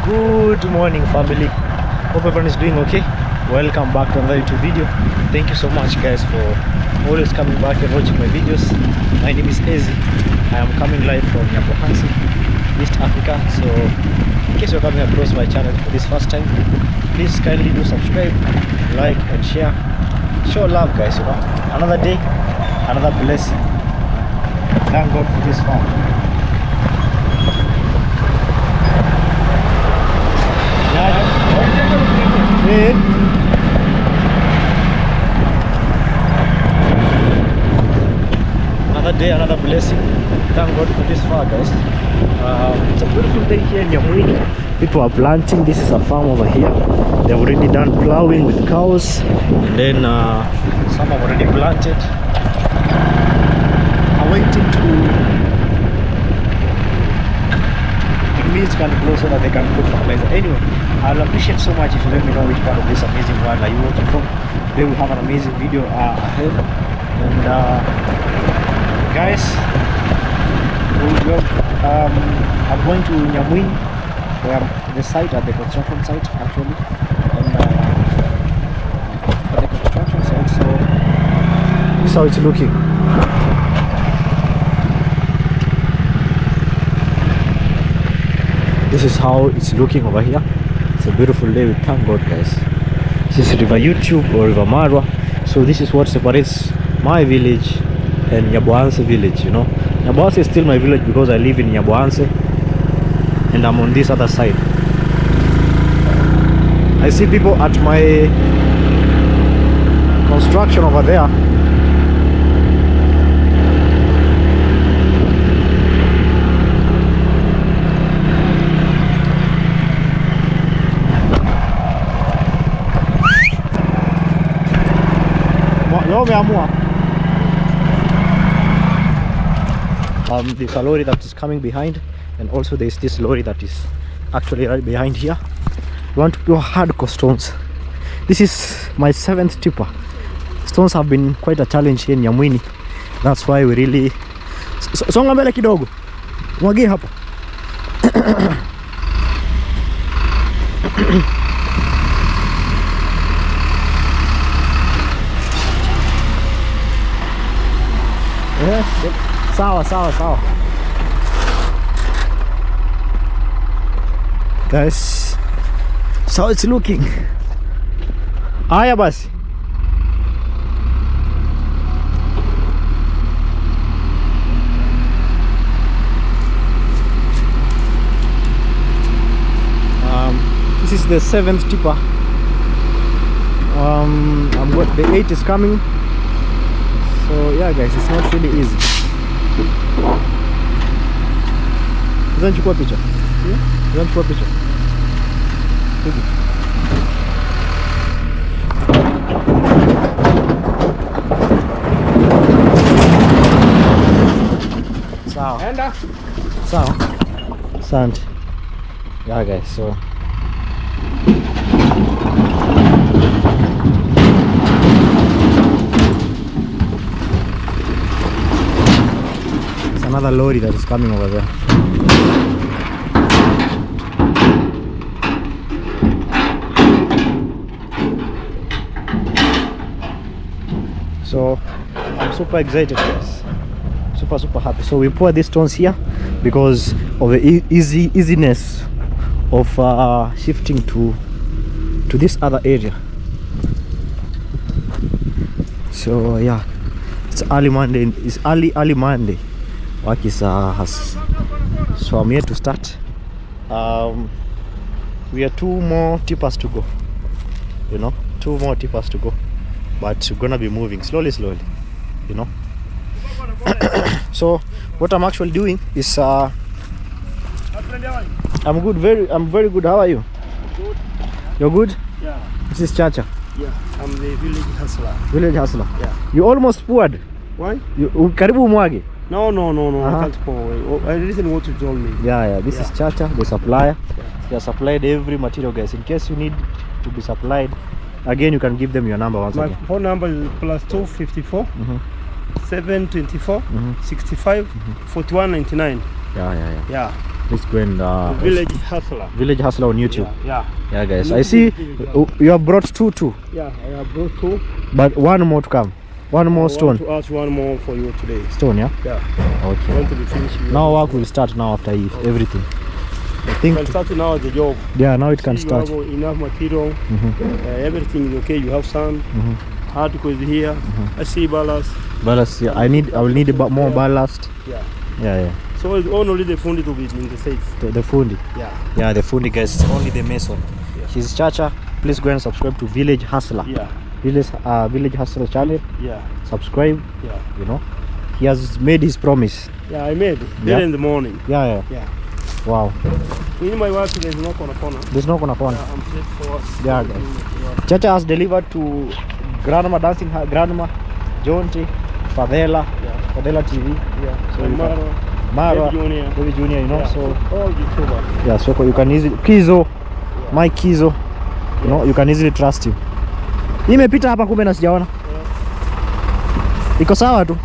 Good morning, family. Hope everyone is doing okay. Welcome back to another YouTube video. Thank you so much, guys, for always coming back and watching my videos. My name is Ezi. I am coming live from Nyabohansi, East Africa. So in case you're coming across my channel for this first time, please kindly do subscribe, like and share. Show love, guys. You know, another day, another blessing. Thank God for this farm. Another day, another blessing. Thank God for this far, guys. It's a beautiful day here in Nyamwini. People are planting. This is a farm over here. They've already done plowing with cows, and then some have already planted, awaiting to maize can grow so that they can put fertilizer. Anyway, I'll appreciate so much if you let me know which part of this amazing world are you watching from. Today we have an amazing video ahead, and guys, I'm going to Nyamwini, where the site at the construction site actually, and at the construction site. So this is how it's looking. This is how it's looking over here. It's a beautiful day. We thank God, guys. This is River YouTube or River Marwa. So this is what separates my village and Nyabohansi village. You know, Nyabohansi is still my village because I live in Nyabohansi, and I'm on this other side. I see people at my construction over there. There's a lorry that is coming behind, and also there's this lorry that is actually right behind here. We want to do hardcore stones. This is my 7th tipper. Stones have been quite a challenge here in Nyamwini. That's why we really songa mbele kidogo, mwagie hapa. Yes, sawa. Guys, so it's looking. Aya basi. This is the 7th tipper. The 8th is coming. So yeah, guys, it's not really easy. Unachukua picha? Unachukua picha? Sawa. Enda. Sawa. Asante. Yeah, guys, so another lorry that is coming over there. So I'm super excited, guys. Super happy. So we pour these stones here because of the easiness of shifting to this other area. So yeah, it's early Monday. It's early Monday. Work is so I'm here to start. We are 2 more tippers to go. You know, 2 more tippers to go, but we're gonna be moving slowly, you know. So what I'm actually doing is I'm very good. How are you? Good. You're good? Yeah. This is Chacha. Yeah, I'm the village hustler. Village hustler. Yeah. You almost poured. Why? You karibu mwage. No. I can't pour away. I listen what you told me. Yeah. This is Chacha, the supplier. They are supplied every material, guys. In case you need to be supplied, again, you can give them your number once again. My phone number is +254 724 65 4199. Yeah. Let's go and Village Hustler. Village Hustler on YouTube. Yeah. Guys, I see you have brought two too. Yeah, I have brought 2. But one more to come. One more I stone. want to ask one more for you today. Stone, yeah? Yeah. I Okay. want to be finished. Now work will start now after everything. I think. You can start now the job. Yeah, now it can See, start. You have enough material. Everything is okay. You have sun. Article is here. I see ballast. Ballast, yeah. I will need more ballast. Yeah. Yeah. So it's only the fundi to be in the States. The fundi. Yeah. The fundi, guys. It's only the mason. He's Chacha. Please go and subscribe to Village Hustler. Yeah. Village Hustler channel. Yeah. Subscribe. Yeah. You know, he has made his promise. Yeah, I made there in the morning. Yeah. Wow. In my wife, there's no corner. There's no gonna phone. I'm set for us. Yeah, guys. Chacha has delivered to Grandma Dancing, Grandma, Jonty, Fadela, Fadela TV. Yeah. So Mara, Baby Junior, you know. So all YouTubers. yeah, so you can easily Kizo, Mike Kizo, you know, you can easily trust him. Imepita hapa kumbe na sijaona. Iko sawa tu.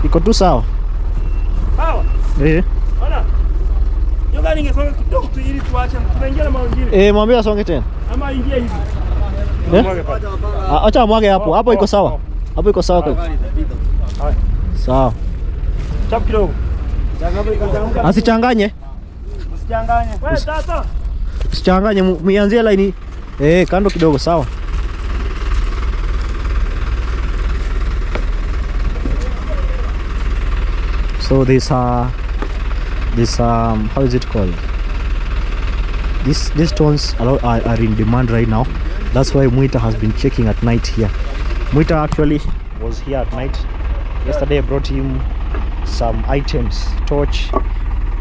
Iko tu sawa. Sawa. Ona. Yoga ningesonga kidogo tu ili tuache tunaingia na maingine. Mwambie asonge tena. Ama ingia hivi. Acha mwage hapo. Hapo iko sawa. Hapo iko sawa kwa. Sawa. Chap kidogo. Asichanganye. Usichanganye. Wewe tata. Usichanganye, mianzie line kando kidogo, sawa. So this how is it called? These stones are in demand right now. That's why Muita has been checking at night here. Muita actually was here at night. Yesterday I brought him some items, torch,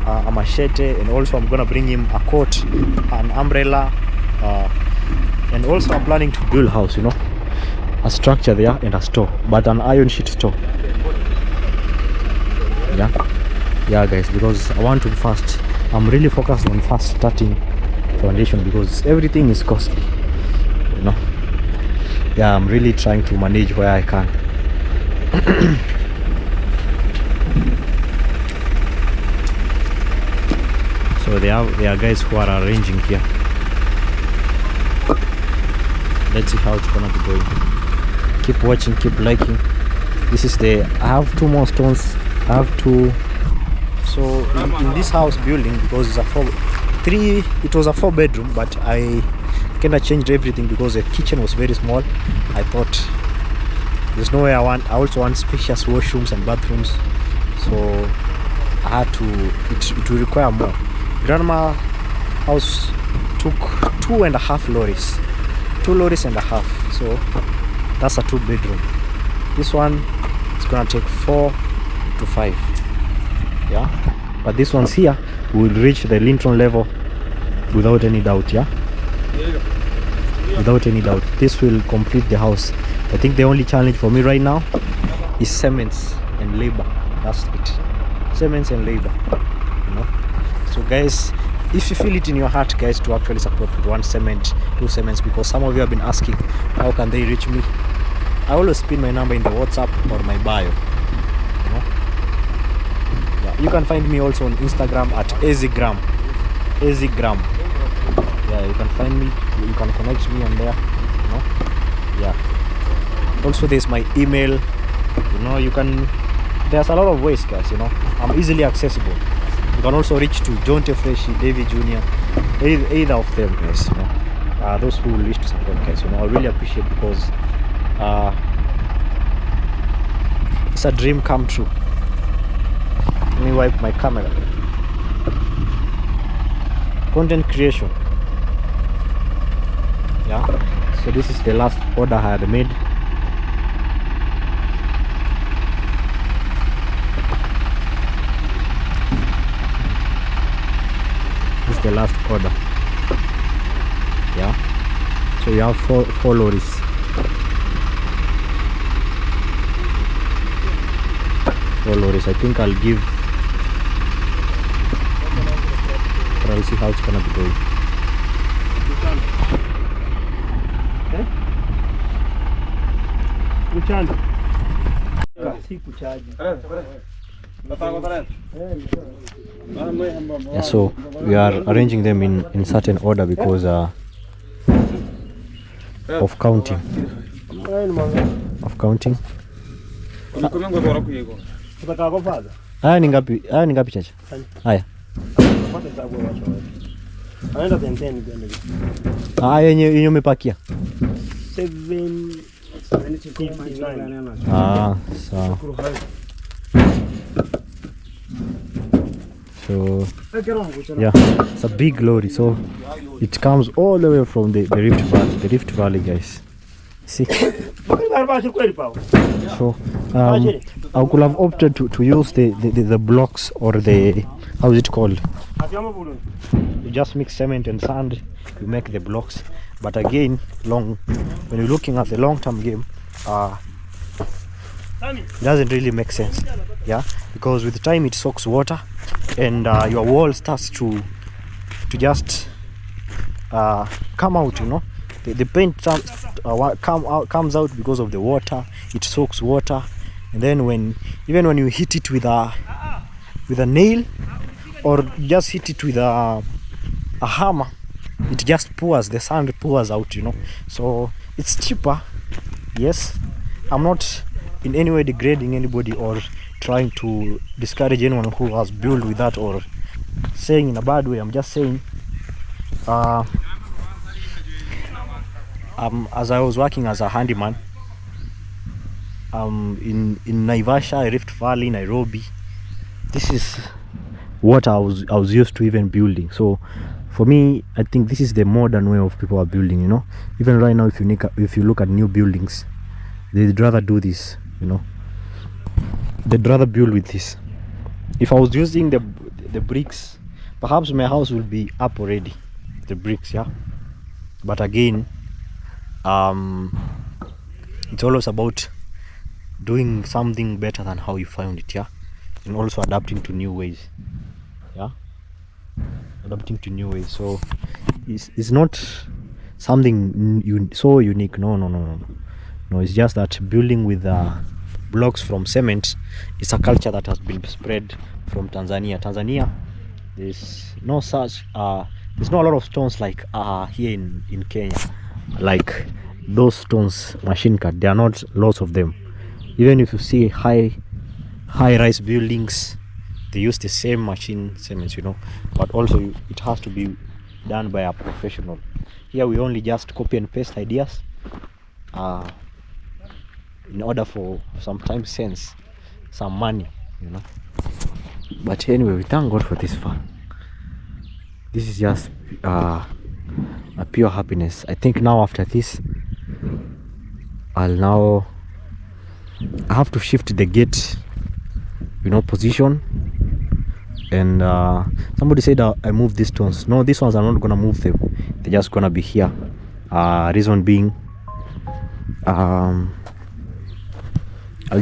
a machete, and also I'm gonna bring him a coat, an umbrella, and also I'm planning to build house, you know, a structure there and a store, but an iron sheet store. Yeah guys, because I want to first, I'm really focused on first starting foundation because everything is costly, you know. Yeah, I'm really trying to manage where I can. So there are guys who are arranging here. Let's see how it's gonna be going. Keep watching, keep liking. This is I have 2 more stones. I have 2. So in this house building, because it's it was a 4 bedroom, but I kinda changed everything because the kitchen was very small. I thought there's no way I also want spacious washrooms and bathrooms, so I had to, it will require more. Grandma house took 2.5 lorries, 2 lorries and a half, so that's a 2 bedroom. This one is gonna take 4 to 5. Yeah, but this one's here will reach the lintel level without any doubt. Yeah, without any doubt, this will complete the house. I think the only challenge for me right now is cements and labor. That's it, cements and labor, you know. So guys, if you feel it in your heart, guys, to actually support with 1 cement, 2 cements, because some of you have been asking how can they reach me, I always pin my number in the WhatsApp or my bio, you know. Yeah, you can find me also on Instagram at Easygram. Yeah, you can find me, you can connect me on there, you know. Yeah, also there's my email, you know. You can, there's a lot of ways, guys, you know. I'm easily accessible. You can also reach to Jonte Freshy, David Junior, either of them, guys, you know. Those who wish to support, guys, you know, I really appreciate, because it's a dream come true. Let me wipe my camera. Content creation. Yeah, so this is the last order I had made. This is the last order. Yeah, so you have four lorries. 4 lorries. I think I'll give, but I'll see how it's gonna be going. Yeah, so we are arranging them in certain order because of counting. Haya ni ngapi? Chacha? Haya. Anaenda 10 gani? Haya yenye umepakia. 779. Sawa. So yeah, it's a big lorry, so it comes all the way from the Rift Valley, guys. See. So I could have opted to use the blocks or the, how is it called? You just mix cement and sand, you make the blocks. But again, when you're looking at the long-term game, it doesn't really make sense. Yeah, because with time it soaks water, and your wall starts to just come out. You know, the paint comes out because of the water. It soaks water, and then even when you hit it with a nail, or just hit it with a hammer, it just pours, the sand pours out, you know. So it's cheaper. Yes, I'm not in any way degrading anybody or trying to discourage anyone who has built with that or saying in a bad way. I'm just saying as I was working as a handyman in Naivasha, Rift Valley, Nairobi, this is what I was used to even building. So for me, I think this is the modern way of people are building, you know. Even right now, if you look at new buildings, they'd rather do this, you know. They'd rather build with this. If I was using the bricks, perhaps my house will be up already, the bricks, yeah. But again, it's always about doing something better than how you found it, yeah. And also adapting to new ways, yeah. Adapting to new ways. So it's not something so unique. No. It's just that building with blocks from cement is a culture that has been spread from Tanzania. There's no such there's not a lot of stones like here in Kenya, like those stones machine cut. There are not lots of them. Even if you see high-rise buildings, they use the same machine cements, you know, but also it has to be done by a professional. Here we only just copy and paste ideas in order for sometimes sense some money, you know. But anyway, we thank God for this far. This is just a pure happiness. I think now after this I have to shift the gate, you know, position. And somebody said I move these stones. No, these ones, I'm not gonna move them. They're just gonna be here. Reason being, I'll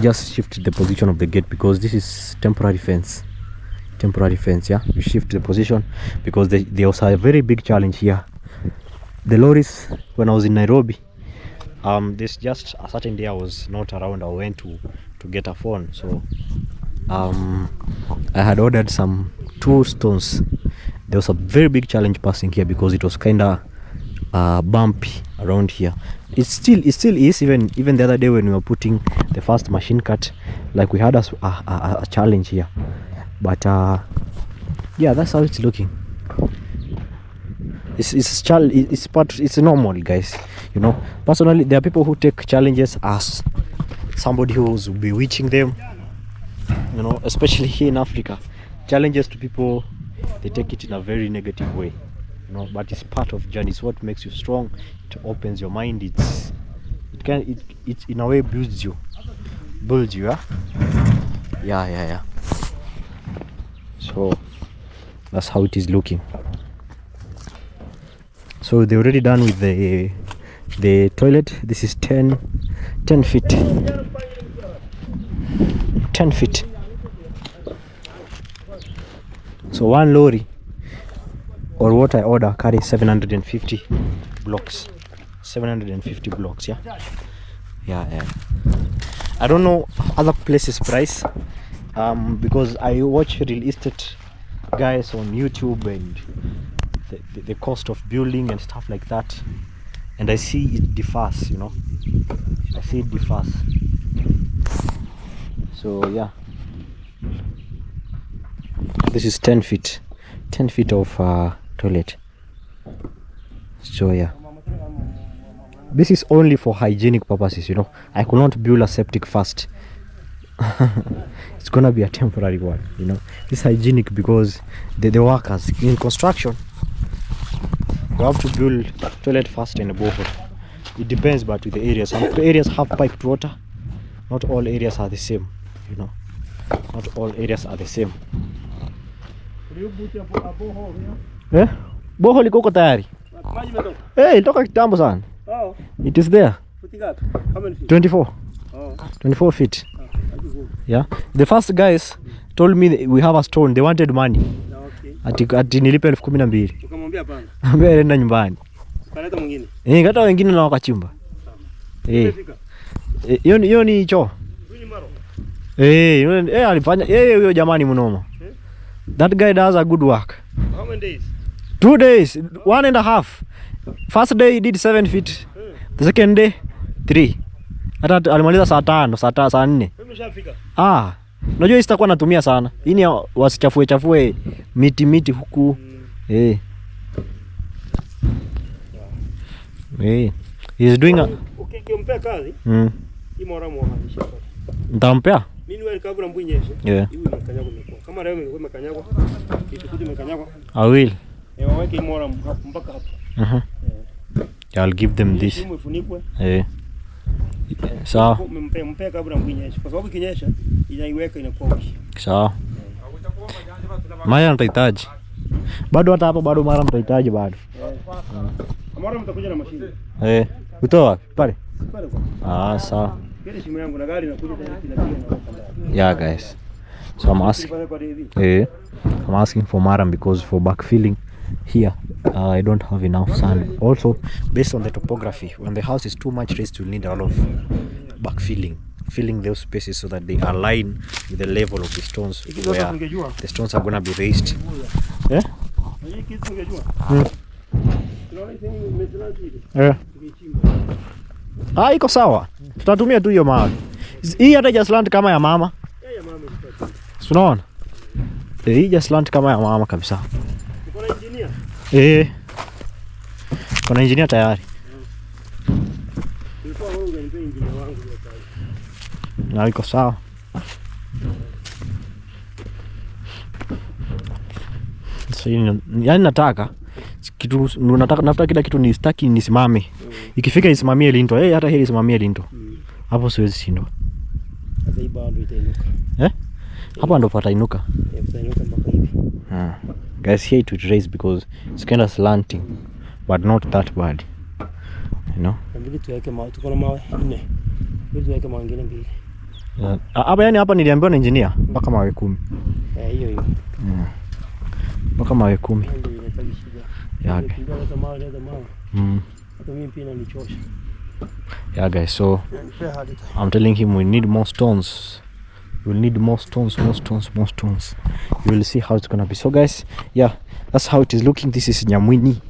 just shift the position of the gate because this is temporary fence. Yeah, you shift the position because there was a very big challenge here. The lorries, when I was in Nairobi, there's just a certain day I was not around. I went to get a phone, so I had ordered some 2 stones. There was a very big challenge passing here because it was kind of bumpy around here. It still is. Even the other day when we were putting the first machine cut, like we had a challenge here. But yeah, that's how it's looking. It's normal, guys, you know. Personally, there are people who take challenges as somebody who's bewitching them, you know, especially here in Africa. Challenges to people, they take it in a very negative way, you know, but it's part of the journey. It's what makes you strong. It opens your mind. It in a way builds you, yeah. So that's how it is looking. So they're already done with the toilet. This is 10 feet. 10 feet. So one lorry, or what I order, carries 750 blocks. 750 blocks, yeah. I don't know other places price. because I watch real estate guys on YouTube and the cost of building and stuff like that, and I see it differs, you know. I see it differs. So yeah, this is 10 feet of toilet. So yeah, this is only for hygienic purposes, you know. I could not build a septic first. It's gonna be a temporary one, you know. It's hygienic because the workers in construction, you have to build toilet first and a borehole. It depends, but with the areas, some areas have piped water. Not all areas are the same, you know. Not all areas are the same. Eh? Borehole iko tayari. Ilitoka kitambo sana. Oh. It is there. How many feet? 24. Oh. 24 feet. Yeah. The first guys told me we have a stone. They wanted money. Okay. Ati nilipe 12,000. Ukamwambia hapana. Ambaye anaenda nyumbani. Kaleta mwingine. Kata wengine na wakachimba. Hiyo ni choo. Alifanya huyo jamani mnoma. That guy does a good work. How many days? 2 days, 1.5. First day he did 7 feet. The second day 3. Hata alimaliza saa 5, saa 4. Umeshafika? Unajua hii sitakuwa natumia sana. Hii ni wasichafue miti huku. He's doing a ukimpea kazi. Hii mora muhanisha. Nitampea? Mimi wewe kabla mbunyeshe. Yeah. Hivi mkanyago imekuwa. Kama leo imekuwa imekanyagwa. Kitu imekanyagwa. I will. Waweke mora mpaka hapo. I'll give them this. Ifunikwe. Sawa. Mpe kabla mbunyeshe. Kwa sababu kinyesha inaiweka inakuwa uchi. Sawa. Mara mtahitaji. Bado hata hapo bado mara mtahitaji bado. Mara mtakuja na mashine. Utoa pale. Pale. Sawa. Kile simu yangu na gari nakuja tena kila. Yeah guys. So I'm asking for Maram because for backfilling here I don't have enough sand. Also based on the topography, when the house is too much raised you'll need a lot of backfilling, filling those spaces so that they align with the level of the stones where the stones are gonna be raised. Iko sawa. Tutatumia tu hiyo mawe. Hii hata just land kama ya mama. Unaona? Hii just land kama ya mama kabisa. Uko na engineer? Kuna engineer tayari. Nilikuwa wewe unanipa engineer wangu ya kazi. Na iko sawa. Yani nataka kitu nafuta kila kitu ni staki nisimame. Ikifika isimamie linto. Hata hili isimamie linto. Hapo siwezi shindwa. Sasa hii bado itainuka. Hapa ndo patainuka. Itainuka mpaka hivi. Guys, here it would raise because it's kind of slanting but not that bad. You know? Ndio tuweke mawe, tuko na mawe 4. Ndio tuweke mawe mengine 2. Hapa yani hapa niliambiwa na engineer mpaka mawe 10. Hiyo. Mpaka mawe 10. Ndio inahitaji shida. Yeah. Ndio mawe. Hata mimi pia nanichosha. Yeah guys, so I'm telling him we need more stones. We'll need more stones. You will see how it's gonna be. So guys, yeah, that's how it is looking. This is Nyamwini.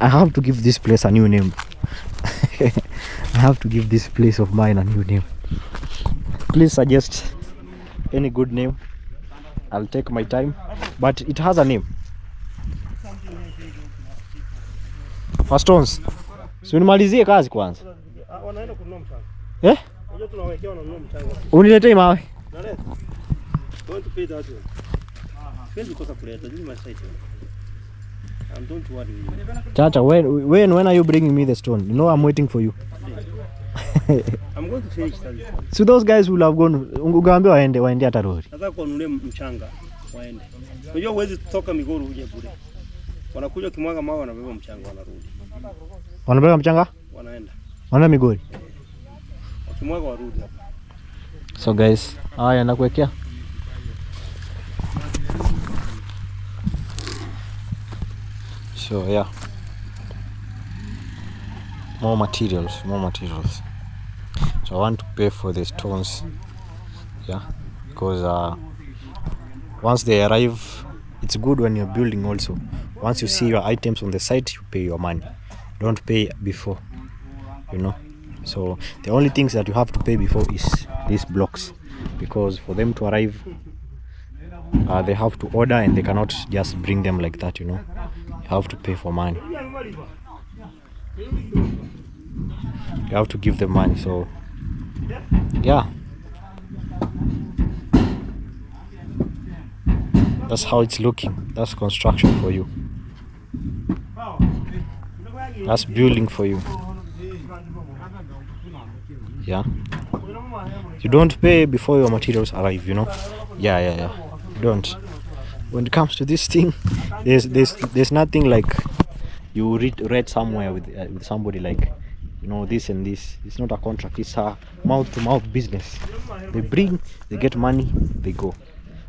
I have to give this place a new name. I have to give this place of mine a new name. Please suggest any good name. I'll take my time, but it has a name. For stones. So nimalizie kazi kwanza. Wanaenda kununua mchanga. Unajua tunawekewa na kununua mchanga. Uniletee mawe. Naleta. Don't pay that one. Siwezi kosa kuleta, this is my site. And don't worry. Chacha, when are you bringing me the stone? You know I'm waiting for you. I'm going to finish that. So those guys will have gone. Ungeambiwa waende hata road. Nataka kununulia mchanga waende. Unajua huwezi kutoka Migori uje bure. Wanakuja kimwaga mawe wanabeba mchanga wanarudi. Wanabeba mchanga? Wanaenda Migori. Wakimwaga warudi hapa. So guys, haya nakuwekea. So yeah. More materials. So I want to pay for the stones. Yeah. because once they arrive, it's good when you're building also. Once you see your items on the site, you pay your money. Don't pay before, you know. So the only things that you have to pay before is these blocks, because for them to arrive, they have to order and they cannot just bring them like that, you know. You have to pay for money. You have to give them money. So yeah, that's how it's looking. That's construction for you. That's building for you. Yeah, you don't pay before your materials arrive, you know. Yeah. Don't. When it comes to this thing, there's nothing like you read somewhere with somebody like, you know, this and this. It's not a contract. It's a mouth-to-mouth business. They bring, they get money, they go.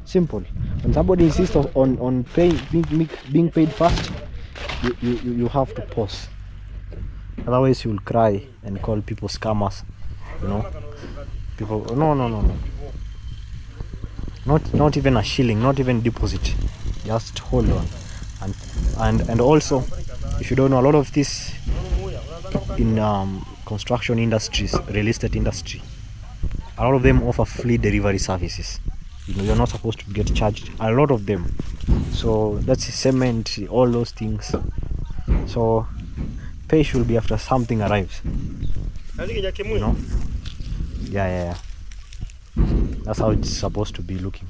Simple. When somebody insists on paying, being paid fast, you have to pause. Otherwise, you will cry and call people scammers. You know, people. No. Not even a shilling, not even deposit. Just hold on. And also, if you don't know, a lot of this in construction industries, real estate industry, a lot of them offer free delivery services. You know, you're not supposed to get charged. A lot of them. So that's cement, all those things. So pay should be after something arrives. You know? Yeah. That's how it's supposed to be looking.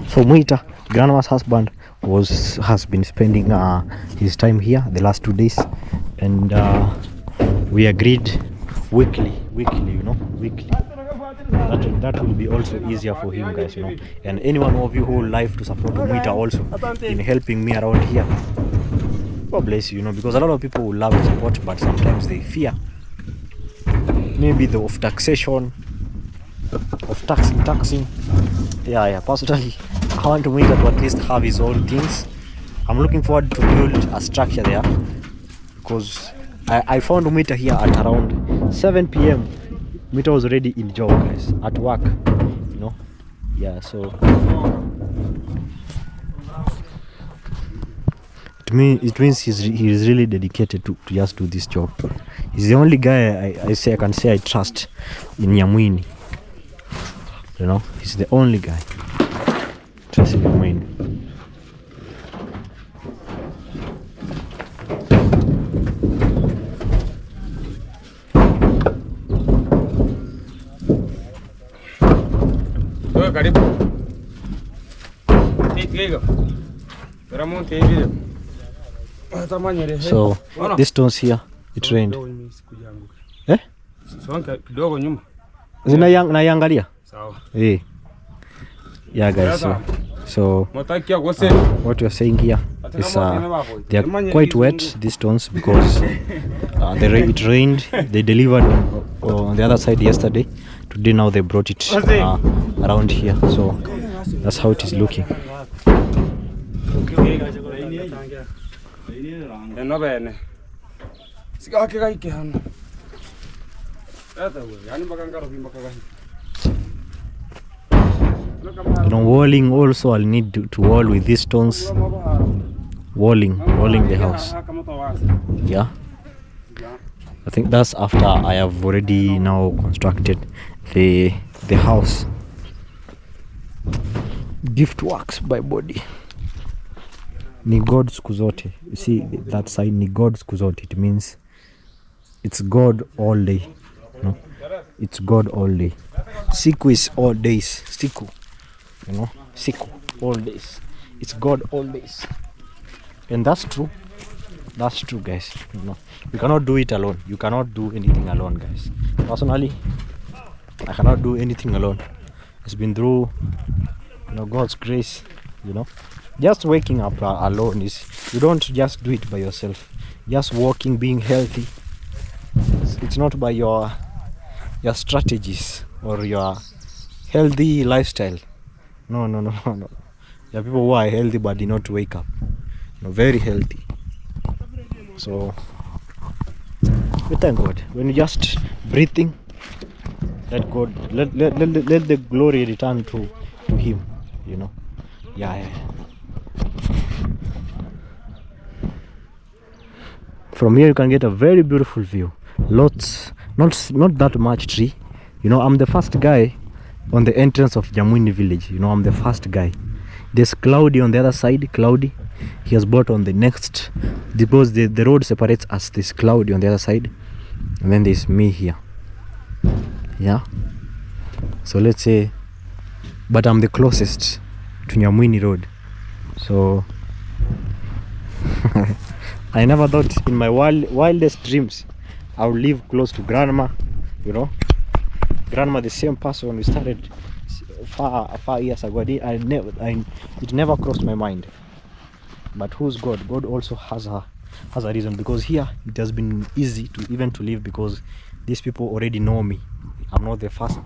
So Mwita, grandma's husband, has been spending his time here the last 2 days, and we agreed weekly, you know, weekly. That will be also easier for him, guys, you know. And anyone of you who would like to support Mwita also in helping me around here, God bless you, you know, because a lot of people will love the support, but sometimes they fear maybe the of taxation, of taxing. Yeah. Personally, I want Mwita to at least have his own things. I'm looking forward to build a structure there, because I found Mwita here at around 7 p.m. Mwita was already in job, guys, at work, you know. Yeah, so it means he's really dedicated to just do this job. He's the only guy I can say I trust in Nyamwini. You know, he's the only guy trust in Nyamwini. So these stones here, it rained. Eh? Nayangalia? Eh. Yeah, guys. So what we are saying here is they are quite wet, these stones, because it rained. They delivered on the other side yesterday. Today now they brought it around here. So that's how it is looking. You know, walling also, I'll need to wall with these stones. Walling the house. Yeah. I think that's after I have already now constructed the house. Gift works by body. Ni God siku zote. You see that side, ni God siku zote. It means it's God all day. No? It's God all day. Siku is all days. Siku. You know? Siku. All days. It's God all days. And that's true. That's true, guys. You know, you cannot do it alone. You cannot do anything alone, guys. Personally, I cannot do anything alone. It's been through, you know, God's grace. You know, just waking up alone is, you don't just do it by yourself. Just walking, being healthy. It's not by your strategies or your healthy lifestyle. No. There are people who are healthy but did not wake up. You know, very healthy. So We thank God. When you just breathing, let God, let the glory return to Him, you know. Yeah. From here you can get a very beautiful view. Lots, not that much tree. You know, I'm the first guy on the entrance of Jamwini village. You know, I'm the first guy. There's Cloudy on the other side. Cloudy, he has bought on the next, because the road separates us. There's Cloudy on the other side, and then there's me here. Yeah. So let's say, but I'm the closest to Jamwini road. So I never thought in my wildest dreams I would live close to grandma. You know, grandma, the same person we started far years ago. It never crossed my mind. But who's God? God also has a reason, because here it has been easy to live, because these people already know me. I'm not the first.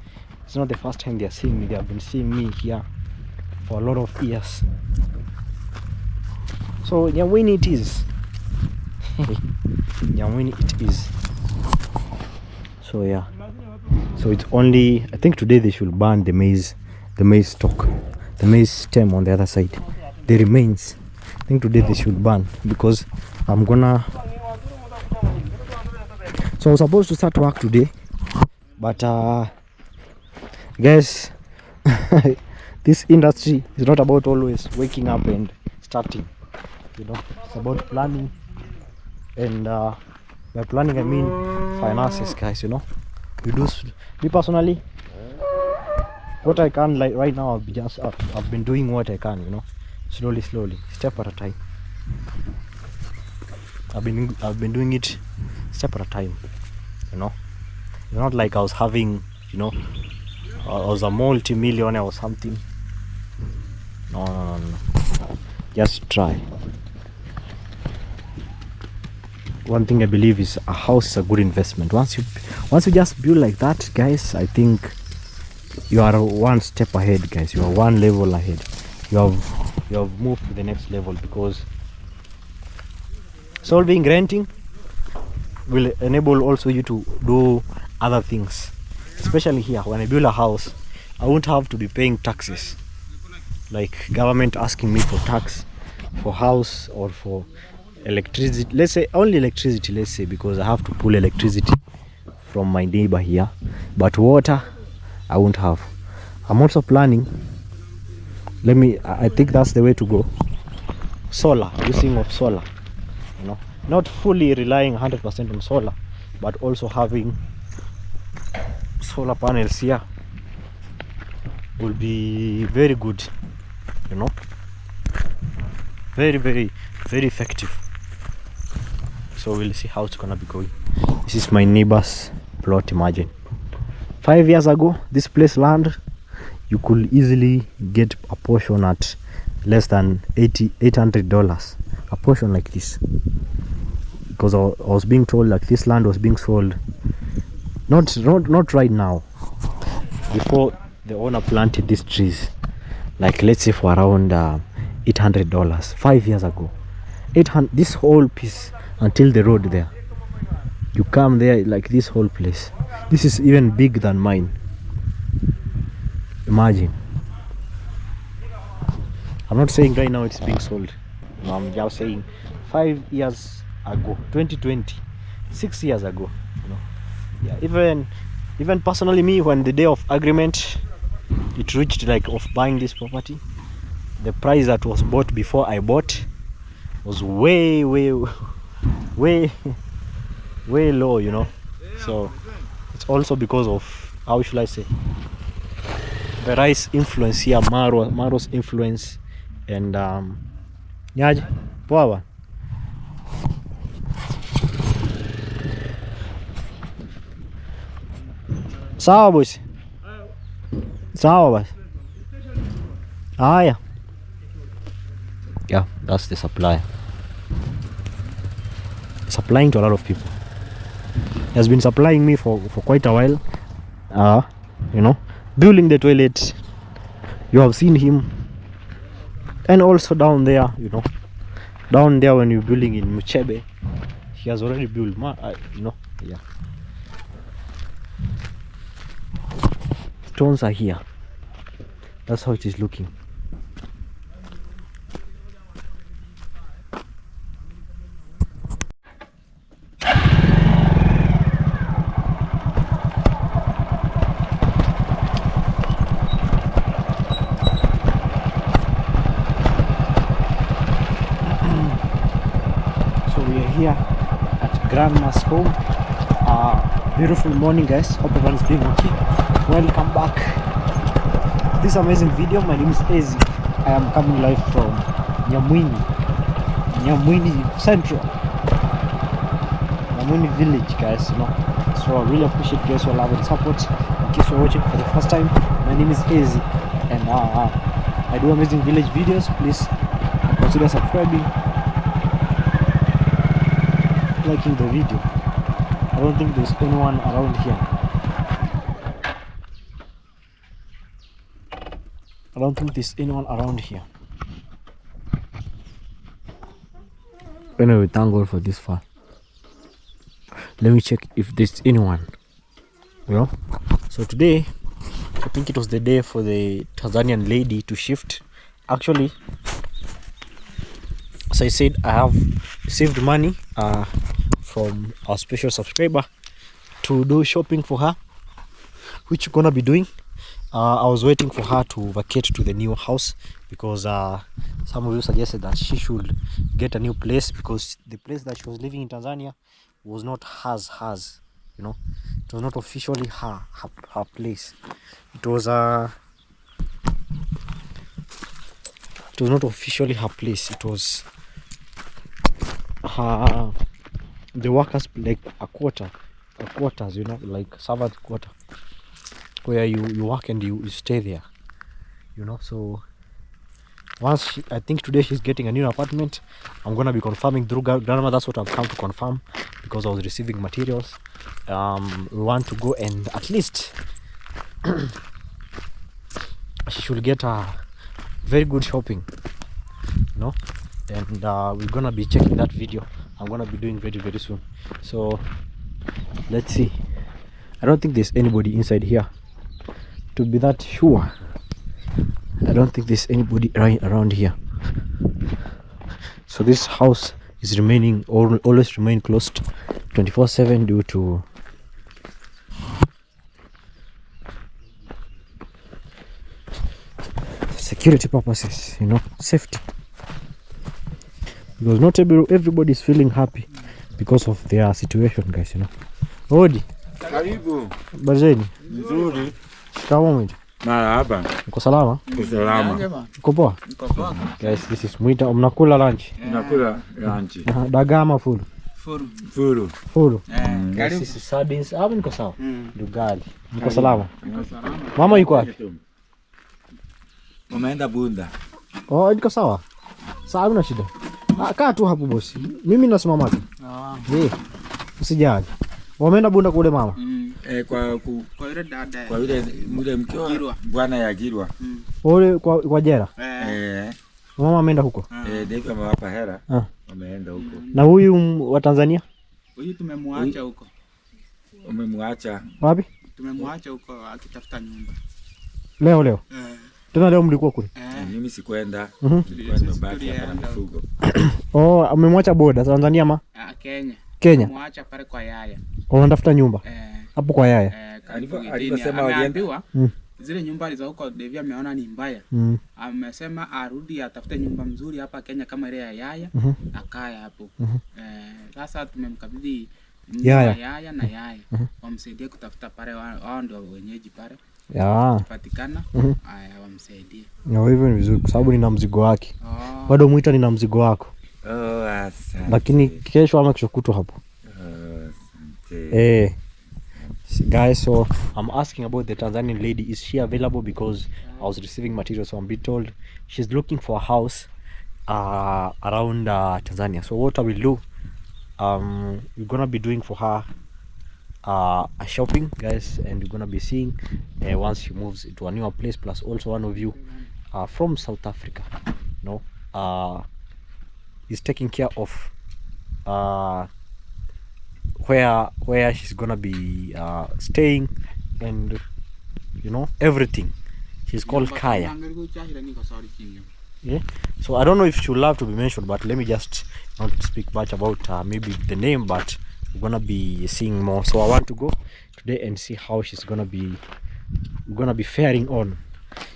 It's not the first time they are seeing me. They have been seeing me here for a lot of years. So Jamwini it is. Jamwini it is. So yeah. So it's only, I think today they should burn the maize stalk, the maize stem on the other side. The remains, I think today they should burn, because I'm gonna, so I was supposed to start work today, but guys, this industry is not about always waking up and starting, you know. It's about planning, and by planning I mean finances, guys, you know. You do, me personally, what I can, like right now, I've been doing what I can, you know, slowly, step at a time. I've been doing it step at a time, you know. It's not like I was having, you know, I was a multi-millionaire or something. No. Just try. One thing I believe is a house is a good investment. Once you just build like that, guys, I think you are one step ahead, guys. You are one level ahead. You have moved to the next level, because solving renting will enable also you to do other things. Especially here, when I build a house, I won't have to be paying taxes, like government asking me for tax for house or for electricity. Let's say only electricity, let's say, because I have to pull electricity from my neighbor here, but water I won't have. I'm also planning, I think that's the way to go. Solar, using of solar, you know, not fully relying 100% on solar, but also having solar panels here will be very good, you know, very effective. So we'll see how it's gonna be going. This is my neighbor's plot. Imagine 5 years ago, this place land, you could easily get a portion at less than $800, a portion like this, because I was being told like this land was being sold, not right now, before the owner planted these trees, like let's say for around $800 5 years ago. 800, this whole piece until the road there, you come there, like this whole place, this is even big than mine. Imagine. I'm not saying right now it's being sold, no, I'm just saying 5 years ago, 2020, 6 years ago, you know. Yeah, even personally, me, when the day of agreement it reached, like, of buying this property, the price that was bought before I bought was way low, you know. So it's also because of, how should I say, the rice influence here, Maro's influence, and Nyaji poa. Sawa boys, sawa boys. Yeah, that's the supplier, supplying to a lot of people. He has been supplying me for quite a while. You know, building the toilet, you have seen him, and also down there, you know, down there when you're building in Muchebe, he has already built, you know, Yeah, stones are here. That's how it is looking. So we are here at Grandma's home. Beautiful morning, guys. Hope everyone is doing okay. Welcome back. This amazing video. My name is Ezi. I am coming live from Nyamwini Central, Nyamwini village, guys. You know, so I really appreciate guys your love and support. In case you're watching for the first time, my name is Ezi, and I do amazing village videos. Please consider subscribing, liking the video. I don't think there's anyone around here. I don't think there's anyone around here. Anyway, thank God for this far. Let me check if there's anyone. You know, so today I think it was the day for the Tanzanian lady to shift. Actually, as I said, I have received money from our special subscriber to do shopping for her, which we're gonna be doing. I was waiting for her to vacate to the new house because some of you suggested that she should get a new place because the place that she was living in Tanzania was not hers, you know. It was not officially her place. It was not officially her place. It was her, the workers, like a quarters, you know, like servant quarter, where you work and you stay there, you know. So once I think today she's getting a new apartment, I'm gonna be confirming through Grandma. That's what I've come to confirm because I was receiving materials. We want to go and at least she should get a very good shopping, you know. And we're gonna be checking that video. I'm gonna be doing very soon. So let's see. I don't think there's anybody inside here, to be that sure. I don't think there's anybody around here. So this house is remaining always remain closed 24/7 due to security purposes, you know, safety. Because not everybody is feeling happy because of their situation, guys, you know. Odi. Karibu. Bazeni. Nzuri. Shikamoo. Marhaba. Uko salama? Uko salama. Uko poa? Niko poa. Guys, this is Mwita. Mnakula lunch? Nakula lunch. Dagaa ama fulu? Furu. Fulu. Karibu. This is sardines. Hapo niko sawa. Ugali. Niko Karibu. salama. Niko salama. Mama yuko wapi? Umeenda Bunda. Oh, niko sawa. Sawa, hamna shida. Kaa tu hapo bosi. Mimi nasimama tu. Usijali. Wameenda Bunda kule mama? Kwa yule dada. kwa yule mkeo bwana ya Girwa. Ole kwa jera. Mama ameenda huko. Ndio amewapa hela. Wameenda huko. Na huyu wa Tanzania? Huyu tumemwacha huko. Umemwacha Wapi? Tumemwacha huko akitafuta nyumba. Leo. Tena leo mlikuwa kule? mimi sikwenda. Nilikuwa nimebaki hapa na mifugo. Oh, umemwacha boda Tanzania ma? Kenya. Tumemwacha pale kwa yaya. Unatafuta nyumba? Hapo kwa yaya. Alivyosema waliambiwa zile nyumba alizo huko Devi ameona ni mbaya. Amesema arudi atafute nyumba mzuri hapa Kenya kama ile ya yaya, akae hapo. Sasa tumemkabidhi yaya na yaya. Wamsaidie kutafuta pale, wao ndio wenyeji pale. Patikana wamsaidie. Na hivyo ni vizuri kwa sababu nina mzigo wake. Bado Mwita nina mzigo wako. Asante. Lakini kesho ama kesho kutwa hapo. Asante. Guys, so I'm asking about the Tanzanian lady. Is she available? Because I was receiving material, so I'm being told she's looking for a house around Tanzania. So what I will do, we're gonna be doing for her a shopping, guys, and we're gonna be seeing once she moves to a newer place. Plus also one of you from South Africa, is taking care of where she's gonna be staying, and you know, everything. She's called Kaya. Yeah. So I don't know if she will have to be mentioned, but let me just not speak much about maybe the name, but we're gonna be seeing more. So I want to go today and see how she's gonna be faring on,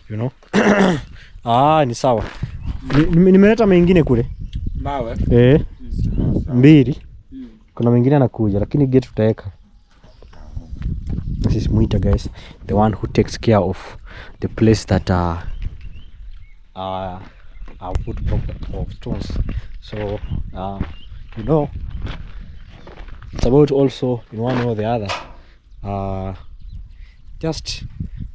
you know. Ni sawa. Nimeleta mengine kule. Mawe. Mbili. Kuna mengine anakuja lakini gate tutaweka. This is Mwita, guys, the one who takes care of the place that I put of stones. So you know, it's about also in one way or the other. Just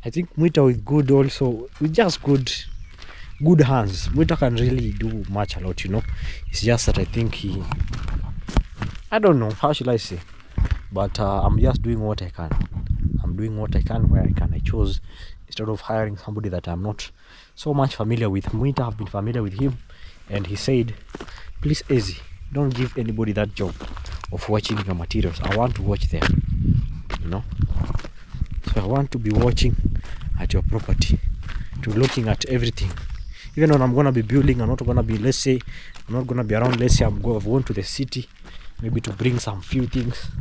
I think Mwita with just good hands. Mwita can really do much a lot, you know. It's just that I think I don't know, how should I say, but I'm just doing what I can. I'm doing what I can where I can. I chose, instead of hiring somebody that I'm not so much familiar with. Mwita, I've been familiar with him, and he said, please Ezi, don't give anybody that job of watching your materials. I want to watch them, you know. So I want to be watching at your property, to looking at everything. Even when I'm gonna be building, I'm not gonna be, let's say, I'm not gonna be around, let's say I've gone to the city, maybe to bring some few things.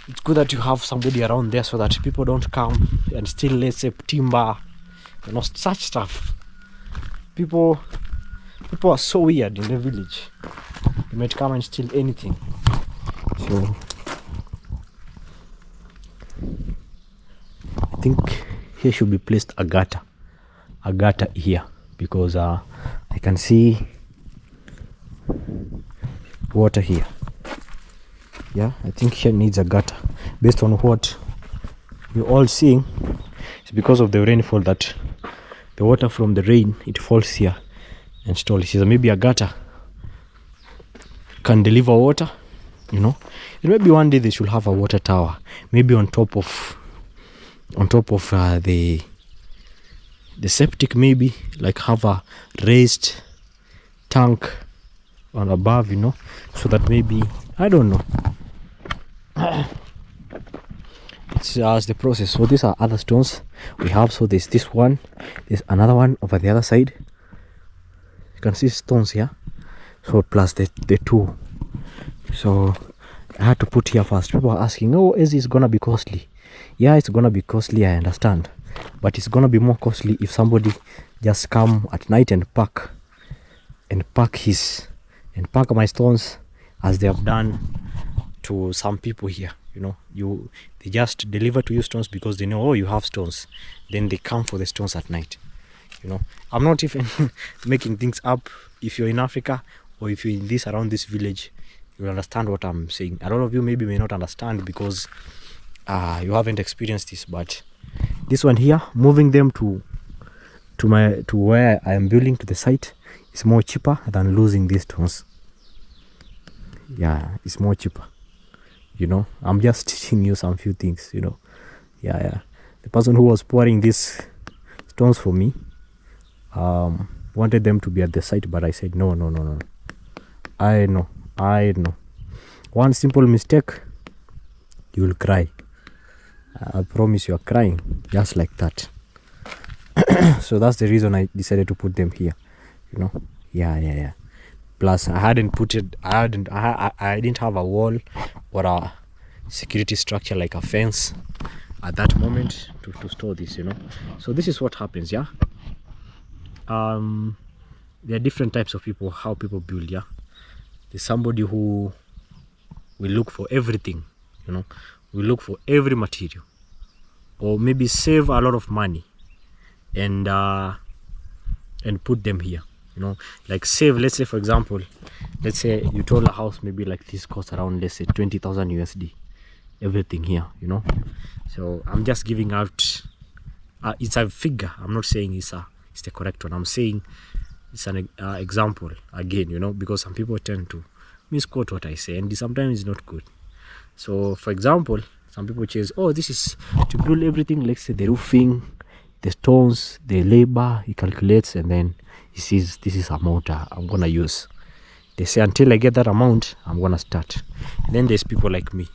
It's good that you have somebody around there so that people don't come and steal, let's say, timber, you know, such stuff. People are so weird in the village. They might come and steal anything. So I think here should be placed a gutter here, because I can see water here. Yeah, I think here needs a gutter. Based on what we're all seeing, it's because of the rainfall that the water from the rain, it falls here and stalls. So maybe a gutter can deliver water, you know. And maybe one day they should have a water tower, maybe on top of the septic, maybe like have a raised tank on above, you know, so that maybe, I don't know. It's the process. So these are other stones we have. So there's this one, there's another one over the other side. You can see stones here. So plus the two. So I had to put here first. People are asking, oh, is this gonna be costly? Yeah, it's gonna be costly, I understand, but it's gonna be more costly if somebody just come at night and pack my stones, as they have done to some people here. You know, they just deliver to you stones because they know, oh, you have stones. Then they come for the stones at night. You know, I'm not even making things up. If you're in Africa, or if you're in around this village, you'll understand what I'm saying. A lot of you maybe may not understand because you haven't experienced this. But this one here, moving them to where I am building, to the site, is more cheaper than losing these stones. Yeah, it's more cheaper. You know, I'm just teaching you some few things, you know. Yeah. The person who was pouring these stones for me wanted them to be at the site, but I said no. I know. One simple mistake, you will cry. I promise you are crying just like that. So that's the reason I decided to put them here, you know. Yeah. Plus I didn't have a wall or a security structure like a fence at that moment to store this, you know. So this is what happens. Yeah, there are different types of people, how people build. Yeah, there's somebody who will look for everything, you know, will look for every material, or maybe save a lot of money and put them here, you know, like save, let's say for example, let's say you told a house maybe like this cost around, let's say 20,000 USD, everything here, you know. So I'm just giving out it's a figure. I'm not saying it's the correct one. I'm saying it's an example again, you know, because some people tend to misquote what I say, and sometimes it's not good. So for example, some people choose, oh, this is to build everything, let's say the roofing, the stones, the labor, he calculates, and then he sees this is a mortar I'm gonna use. They say until I get that amount, I'm gonna start. Then there's people like me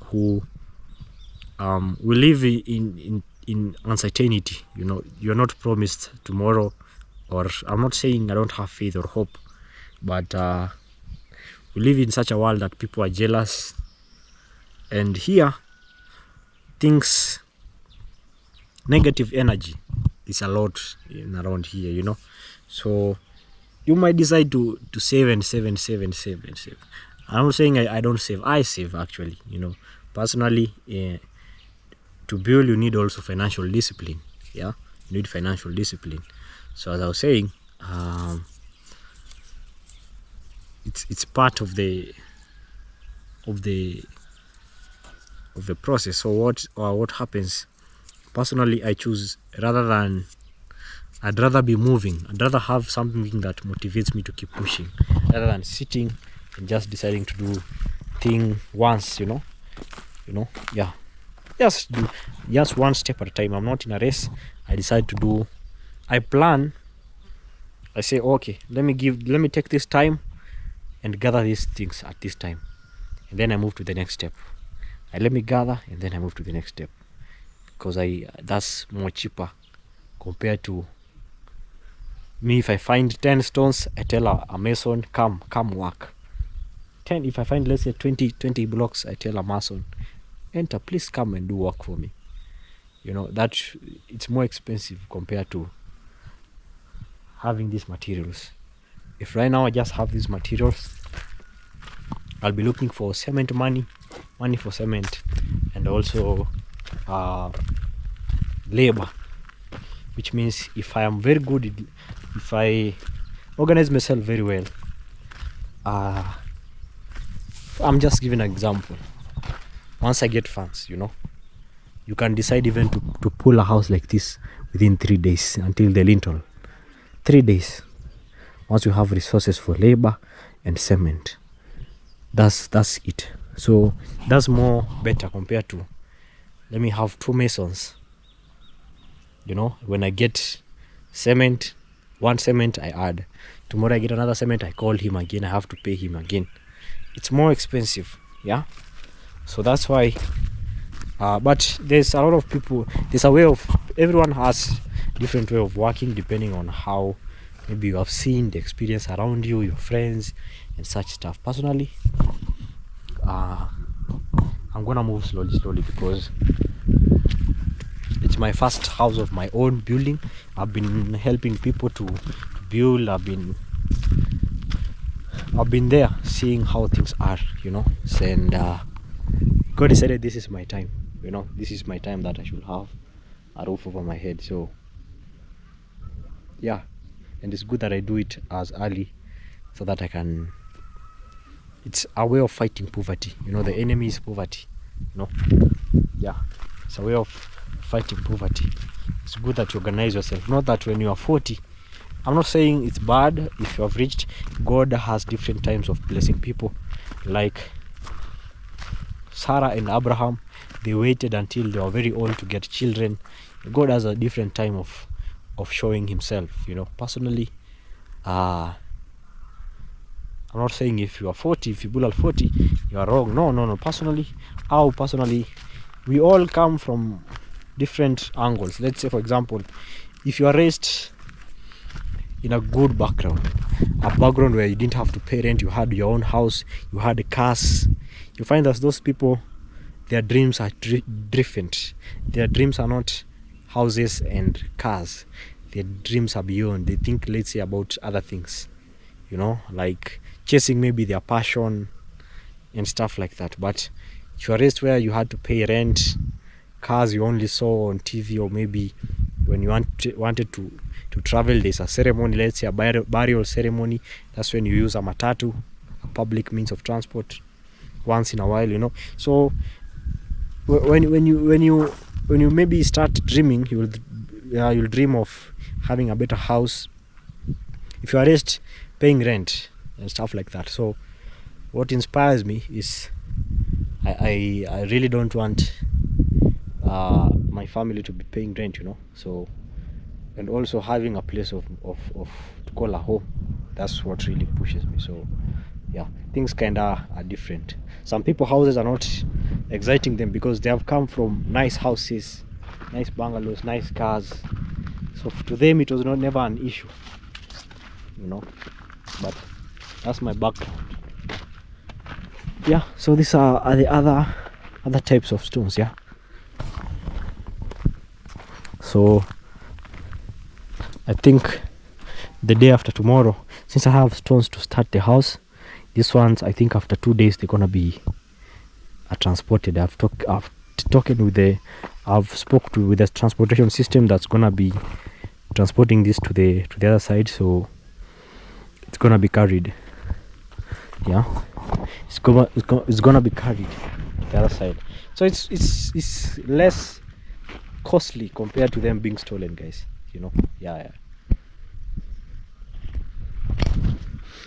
who we live in uncertainty. You know, you're not promised tomorrow, or I'm not saying I don't have faith or hope, but we live in such a world that people are jealous, and here things, negative energy is a lot in around here, you know. So you might decide to save and save and save and save and save. I'm not saying I don't save. I save, actually, you know. Personally, to build, you need also financial discipline. Yeah, you need financial discipline. So as I was saying, it's part of the process. So what happens? Personally, I choose, I'd rather be moving. I'd rather have something that motivates me to keep pushing, rather than sitting and just deciding to do thing once, you know. Yeah, just do just one step at a time. I'm not in a race. I decide to do, I plan, I say, okay, let me take this time and gather these things at this time, and then I move to the next step. Let me gather, and then I move to the next step, because that's more cheaper compared to me. If I find 10 stones, I tell a mason, come work. 10, if I find, let's say 20 blocks, I tell a mason, enter, please come and do work for me. You know, that it's more expensive compared to having these materials. If right now I just have these materials, I'll be looking for cement money for cement, and also labor, which means if I am very good, if I organize myself very well, I'm just giving an example. Once I get funds, you know, you can decide even to pull a house like this within 3 days until the lintel. 3 days. Once you have resources for labor and cement, that's it. So that's more better compared to, let me have 2 masons. You know, when I get cement, 1 cement I add. Tomorrow I get another cement, I call him again, I have to pay him again. It's more expensive, yeah. So that's why, but there's a lot of people, there's a way of, everyone has different way of working depending on how maybe you have seen the experience around you, your friends and such stuff. Personally, I'm gonna move slowly because it's my first house of my own building. I've been helping people to build. I've been there seeing how things are, you know. And God decided this is my time, you know. This is my time that I should have a roof over my head. So yeah, and it's good that I do it as early so that I can, it's a way of fighting poverty, you know. The enemy is poverty, you know. Yeah, it's a way of fighting poverty. It's good that you organize yourself. Not that when you are 40, I'm not saying it's bad if you have reached. God has different times of blessing people. Like Sarah and Abraham, they waited until they were very old to get children. God has a different time of showing himself, you know. Personally, I'm not saying if you are 40, if you bull at 40, you are wrong. No. Personally, we all come from different angles. Let's say, for example, if you are raised in a good background, a background where you didn't have to pay rent, you had your own house, you had cars, you find that those people, their dreams are different. Their dreams are not houses and cars. Their dreams are beyond. They think, let's say, about other things, you know, like chasing maybe their passion and stuff like that. But if you are raised where you had to pay rent, cars you only saw on TV, or maybe when you wanted to travel, there's a ceremony, let's say a burial ceremony, that's when you use a matatu, a public means of transport, once in a while, you know. So when you maybe start dreaming, you'll dream of having a better house if you are raised paying rent and stuff like that. So what inspires me is I really don't want my family to be paying rent, you know. So, and also having a place of to call a home. That's what really pushes me. So yeah, things kinda are different. Some people houses are not exciting them because they have come from nice houses, nice bungalows, nice cars. So to them it was never an issue, you know. But that's my background. Yeah, so these are the other types of stones. Yeah, so I think the day after tomorrow, since I have stones to start the house, these ones I think after 2 days they're gonna be transported. I've spoken with the with the transportation system that's gonna be transporting this to the other side, so it's gonna be carried. Yeah, it's gonna be carried to the other side, so it's less costly compared to them being stolen, guys, you know. Yeah.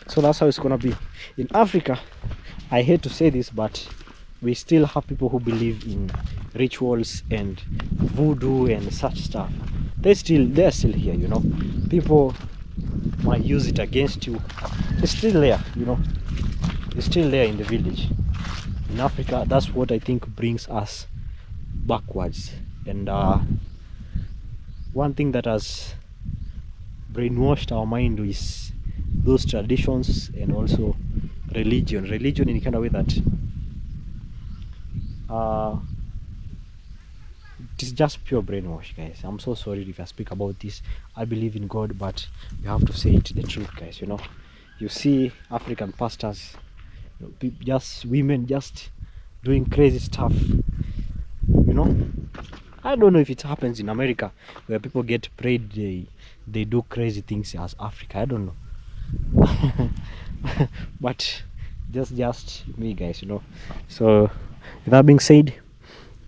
So that's how it's gonna be in Africa. I hate to say this, but we still have people who believe in rituals and voodoo and such stuff. They're still here, you know. People might use it against you. It's still there, you know. It's still there in the village. In Africa, that's what I think brings us backwards. And one thing that has brainwashed our mind is those traditions and also religion in a kind of way that it is just pure brainwash, guys. I'm so sorry if I speak about this. I believe in God, but you have to say it the truth, guys. You know, you see African pastors, you know, just women just doing crazy stuff, you know. I don't know if it happens in America where people get prayed, they do crazy things as Africa. I don't know. But just me, guys, you know. So with that being said,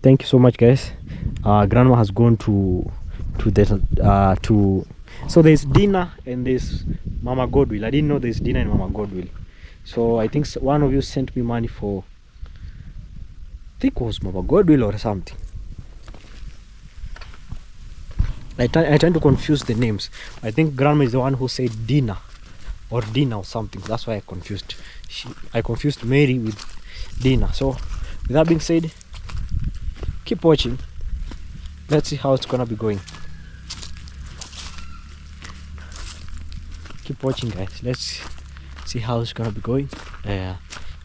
thank you so much, guys. Grandma has gone to so there's Dina and there's Mama Godwill. I didn't know there's Dina and Mama Godwill. So I think one of you sent me money for, I think it was Mama Godwill or something. I tend to confuse the names. I think Grandma is the one who said Dina or Dina or something. That's why I confused. I confused Mary with Dina. So with that being said, keep watching. Let's see how it's gonna be going. Keep watching, guys. Let's see how it's gonna be going. I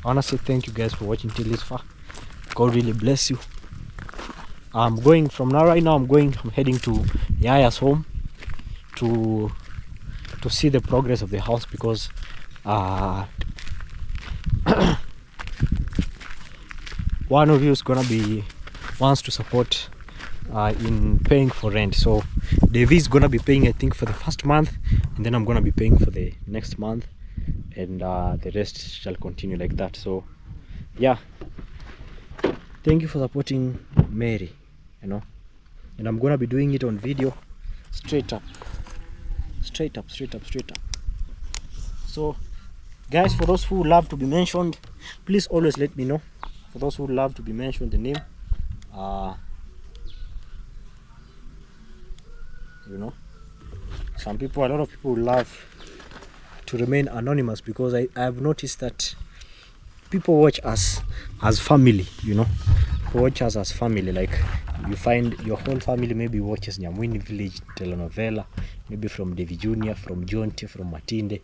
wanna say thank you, guys, for watching till this far. God really bless you. I'm going from now. Right now I'm heading to Yaya's home to see the progress of the house, because one of you is gonna be wants to support in paying for rent. So Devi is gonna be paying, I think, for the first month, and then I'm gonna be paying for the next month, and the rest shall continue like that. So yeah, thank you for supporting Mary, you know. And I'm gonna be doing it on video, straight up. So guys, for those who love to be mentioned, please always let me know. For those who love to be mentioned, the name, you know, a lot of people love to remain anonymous, because I have noticed that people watch us as family, you know. People watch us as family. Like, you find your whole family maybe watches Nyamwini Village telenovela, maybe from Devi Junior, from Jonte, from Matinde,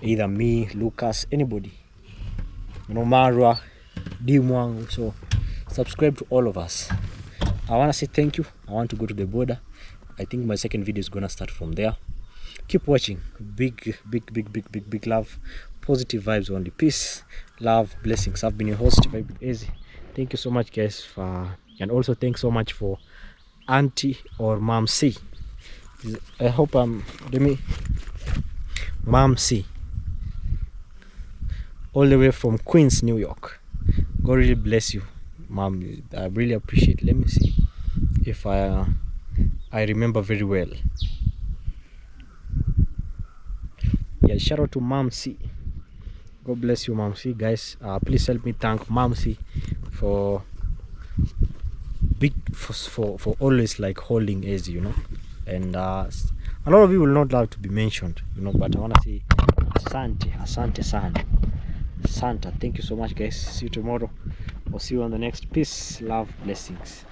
either me, Lucas, anybody, you know, Marwa, Dimwang. So subscribe to all of us. I want to say thank you. I want to go to the border. I think my second video is gonna start from there. Keep watching. Big love, positive vibes only. Peace, love, blessings. I've been your host, Vibe with Easy. Thank you so much, guys, and also thanks so much for Auntie or Mom C. I hope Mom C, all the way from Queens, New York. God really bless you, Mom. I really appreciate it. Let me see if I remember very well. Yeah, shout out to Mom C. God bless you, Mom C. Guys, please help me thank Mom C for always like holding Easy, you know. And a lot of you will not love to be mentioned, you know, but I want to say Asante sana. Santa, thank you so much guys. See you tomorrow. I'll see you on the next. Peace, love, blessings.